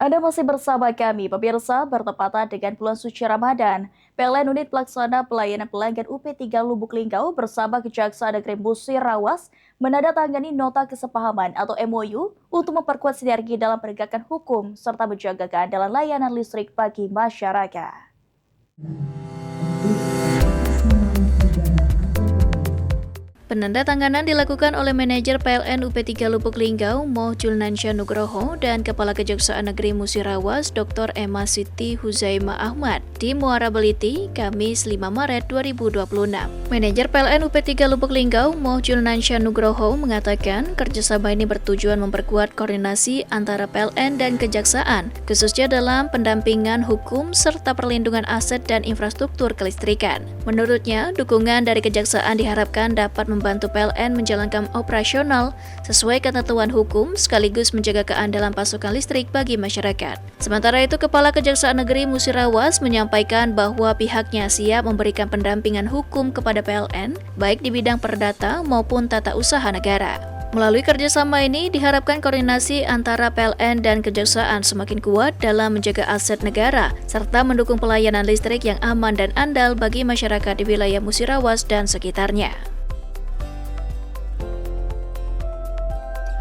Anda masih bersama kami, pemirsa, bertepatan dengan bulan suci Ramadan. PLN Unit Pelaksana Pelayanan Pelanggan UP3 Lubuk Linggau bersama Kejaksaan Negeri Musirawas menandatangani nota kesepahaman atau MOU untuk memperkuat sinergi dalam penegakan hukum serta menjaga keandalan layanan listrik bagi masyarakat. Penandatanganan dilakukan oleh manajer PLN UP3 Lubuk Linggau, Moh Julnansya Nugroho, dan Kepala Kejaksaan Negeri Musirawas, Dr. Emma Siti Huzaima Ahmad, di Muara Beliti, Kamis 5 Maret 2026. Manajer PLN UP3 Lubuk Linggau, Moh Julnansya Nugroho, mengatakan kerjasama ini bertujuan memperkuat koordinasi antara PLN dan Kejaksaan, khususnya dalam pendampingan hukum serta perlindungan aset dan infrastruktur kelistrikan. Menurutnya, dukungan dari Kejaksaan diharapkan dapat membantu PLN menjalankan operasional sesuai ketentuan hukum sekaligus menjaga keandalan pasokan listrik bagi masyarakat. Sementara itu, Kepala Kejaksaan Negeri Musirawas menyampaikan bahwa pihaknya siap memberikan pendampingan hukum kepada PLN baik di bidang perdata maupun tata usaha negara. Melalui kerjasama ini, diharapkan koordinasi antara PLN dan Kejaksaan semakin kuat dalam menjaga aset negara, serta mendukung pelayanan listrik yang aman dan andal bagi masyarakat di wilayah Musirawas dan sekitarnya.